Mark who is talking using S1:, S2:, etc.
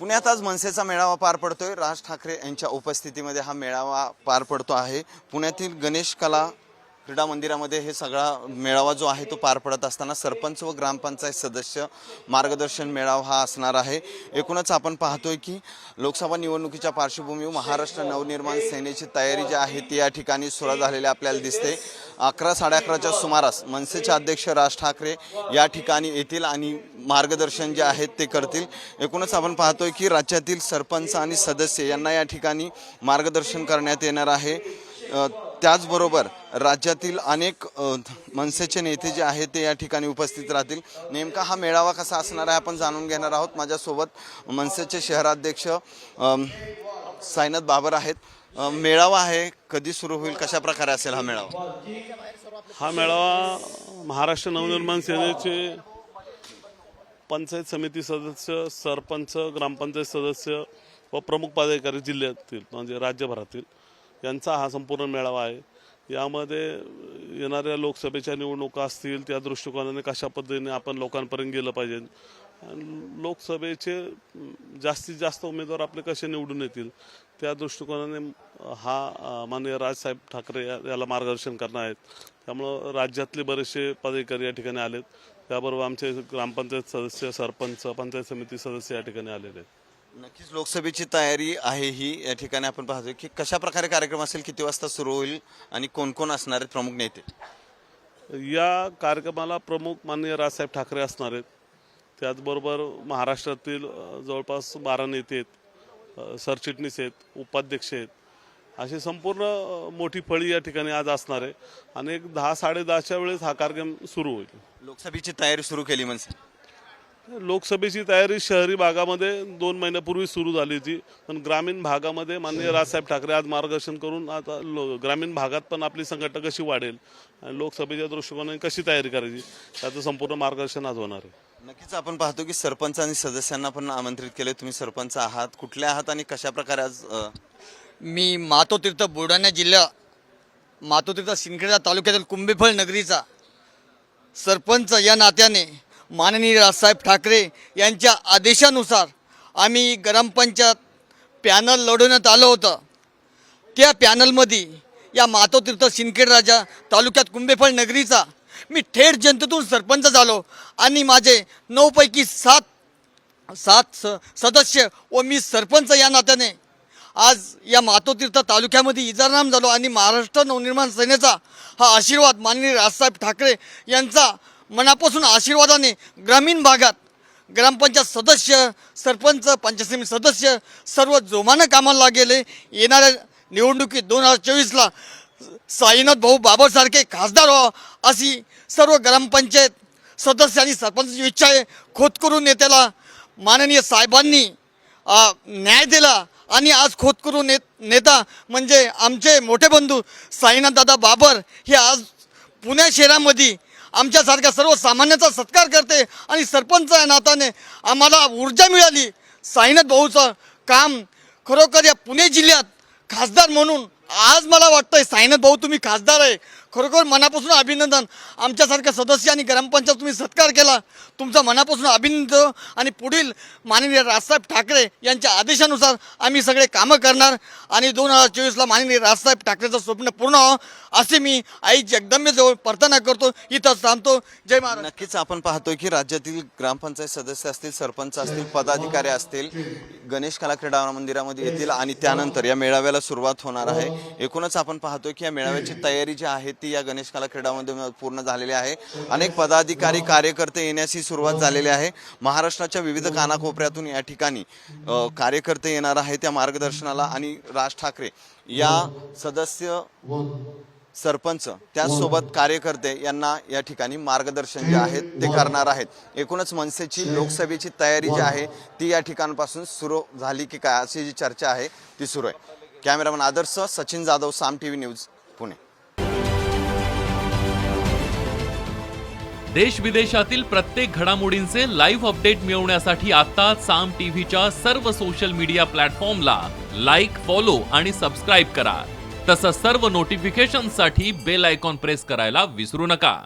S1: पुण्यात आज मनसेचा मेळावा पार पडतोय। राज ठाकरे यांच्या उपस्थितीमध्ये हा मेळावा पार पडतो आहे। पुण्यातील गणेश कला क्रीडा मंदिरामध्ये हे सगळा मेळावा जो आहे तो पार पडत असताना सरपंच व ग्रामपंचायत सदस्य मार्गदर्शन मेळावा हा असणार आहे। एकूणच आपण पाहतोय की लोकसभा निवडणुकीच्या पार्श्वभूमीवर महाराष्ट्र नवनिर्माण सेनेची तयारी जी आहे ती या ठिकाणी सुरू झालेली आपल्याला दिसते। 11:30च्या सुमारास मनसेचे अध्यक्ष राज ठाकरे या ठिकाणी येतील आणि मार्गदर्शन जे आहे ते करतील। एकूणच आपण पाहतोय की राज्यातील सरपंच आणि सदस्य यांना या ठिकाणी मार्गदर्शन करण्यात येणार आहे। त्याचबरोबर राज्यातील अनेक मनसेचे नेते जे आहेत ते या ठिकाणी उपस्थित राहतील। नेमका हा मेळावा कसा असणार आहे आपण जाणून घेणार आहोत। माझ्यासोबत मनसेचे शहराध्यक्ष साईनाथ बाबर आहेत। मेळावा आहे, कधी सुरू होईल, कशा प्रकारे असेल हा मेळावा?
S2: हा मेळावा महाराष्ट्र नवनिर्माण सेनेचे पंचायत समिती सदस्य, सरपंच, ग्रामपंचायत सदस्य व प्रमुख पदाधिकारी जिल्ह्यातील म्हणजे राज्यभरातील यांचा हा संपूर्ण मेळावा आहे। यामध्ये येणाऱ्या लोकसभेच्या निवडणुका असतील त्या दृष्टिकोनाने कशा पद्धतीने आपण लोकांपर्यंत गेलं पाहिजे, लोकसभेचे जास्तीत जास्त उमेदवार आपले कसे निवडून येतील त्या दृष्टिकोनाने हा माननीय राजसाहेब ठाकरे याला मार्गदर्शन करणार आहेत। त्यामुळं राज्यातले बरेचसे पदाधिकारी या ठिकाणी आलेत, त्याबरोबर आमचे ग्रामपंचायत सदस्य, सरपंच, पंचायत समिती सदस्य या ठिकाणी आलेले आहेत।
S1: नक्कीच लोकसभेची तयारी आहे ही या ठिकाणी आपण पाहतोय की कशा प्रकारे कार्यक्रम असेल, किती वाजता सुरू होईल आणि कोण कोण असणार आहेत प्रमुख नेते?
S2: या कार्यक्रमाला प्रमुख माननीय राजसाहेब ठाकरे असणार आहेत। त्याचबरोबर महाराष्ट्रातील जवळपास 12 नेते आहेत, सरचिटणीस आहेत, उपाध्यक्ष आहेत, अशी संपूर्ण मोठी फळी या ठिकाणी आज असणार आहे आणि 10-10:30च्या वेळेस हा कार्यक्रम सुरू होईल।
S1: लोकसभेची तयारी सुरू केली मनसे?
S2: लोकसभेची तयारी शहरी भागामध्ये 2 महिन्यापूर्वी सुरू झाली होती, पण ग्रामीण भागामध्ये माननीय राजसाहेब ठाकरे आज मार्गदर्शन करून आता ग्रामीण भागात पण आपली संघटना कशी वाढेल आणि लोकसभेच्या दृष्टिकोनाने कशी तयारी करायची त्याचं संपूर्ण मार्गदर्शन आज होणार आहे।
S1: नक्कीच आपण पाहतो की सरपंच आणि सदस्यांना पण आमंत्रित केले। तुम्ही सरपंच आहात, कुठले आहात आणि कशा प्रकारे आज?
S3: मी मातोतीर्थ बुलढाणा जिल्हा मातोतीर्थ सिंदखेड तालुक्यातील कुंभेफळ नगरीचा सरपंच या नात्याने माननीय राजसाहेब ठाकरे यांच्या आदेशानुसार आम्ही ग्रामपंचायत पॅनल लढवण्यात आलं होतं। त्या पॅनलमध्ये या मातोतीर्थ सिंदखेड राजा तालुक्यात कुंभेफळ नगरीचा मी थेट जनतेतून सरपंच झालो आणि माझे 9 पैकी 7 सदस्य व मी सरपंच या नात्याने आज या मातोतीर्थ तालुक्यामध्ये इजारनाम झालो आणि महाराष्ट्र नवनिर्माण सेनेचा हा आशीर्वाद माननीय राजसाहेब ठाकरे यांचा मनापासून आशीर्वादाने ग्रामीण भागात ग्रामपंचायत सदस्य, सरपंच, पंचायत समिती सदस्य सर्व जोमानं कामाला गेले। येणाऱ्या निवडणुकीत 2024ला साईनाथ भाऊ बाबरसारखे खासदार व्हावं अशी सर्व ग्रामपंचायत सदस्य आणि सरपंचाची इच्छा आहे। खोतकरू नेत्याला माननीय साहेबांनी न्याय दिला आणि आज खोतकरू नेता म्हणजे आमचे मोठे बंधू साईनाथ दादा बाबर हे आज पुणे शहरामध्ये आमच्यासारख्या सर्वसामान्यांचा सत्कार करते आणि सरपंच या नात्याने आम्हाला ऊर्जा मिळाली। साईनाथ भाऊचं काम खरोखर या पुणे जिल्ह्यात खासदार म्हणून आज मला वाटतंय साईनाथ भाऊ तुम्ही खासदार आहे, खरोखर मनापासून अभिनंदन। आमच्यासारख्या सदस्य आणि ग्रामपंचायत तुम्ही सत्कार केला, तुमचा मनापासून अभिनंदन आणि पुढील माननीय राजसाहेब ठाकरे यांच्या आदेशानुसार आम्ही सगळे कामं करणार आणि 2024ला माननीय राजसाहेब ठाकरेचं स्वप्न पूर्ण व्हावं असे मी आई जगदंबेजवळ प्रार्थना करतो। इथं थांबतो। जय महाराज।
S1: नक्कीच आपण पाहतोय की राज्यातील ग्रामपंचायत सदस्य असतील, सरपंच असतील, पदाधिकारी असतील गणेश कला क्रीडा मंदिरामध्ये येतील आणि त्यानंतर या मेळाव्याला सुरुवात होणार आहे। एकूणच आपण पाहतोय की या मेळाव्याची तयारी जी आहे ती या गणेश कला क्रीडामध्ये पूर्ण झालेली आहे। अनेक पदाधिकारी, कार्यकर्ते येण्याची सुरुवात झालेली आहे। महाराष्ट्राच्या विविध कानाकोपऱ्यातून या ठिकाणी कार्यकर्ते येणार आहेत त्या मार्गदर्शनाला आणि राज ठाकरे या सदस्य, सरपंच त्याचसोबत कार्यकर्ते यांना या ठिकाणी मार्गदर्शन जे आहे ते करणार आहेत। एकूणच मनसेची लोकसभेची तयारी जी आहे ती या ठिकाणापासून सुरू झाली की काय अशी जी चर्चा आहे ती सुरू आहे। कॅमेरामन आदर्श, सचिन जाधव, साम टीव्ही न्यूज, पुणे।
S4: देश विदेशातील प्रत्येक घडामोडींचे लाईव्ह अपडेट मिळवण्यासाठी आता साम टीव्हीच्या सर्व सोशल मीडिया प्लॅटफॉर्मला लाईक, फॉलो आणि सबस्क्राईब करा। तसंच सर्व नोटिफिकेशनसाठी बेल आयकॉन प्रेस करायला विसरू नका।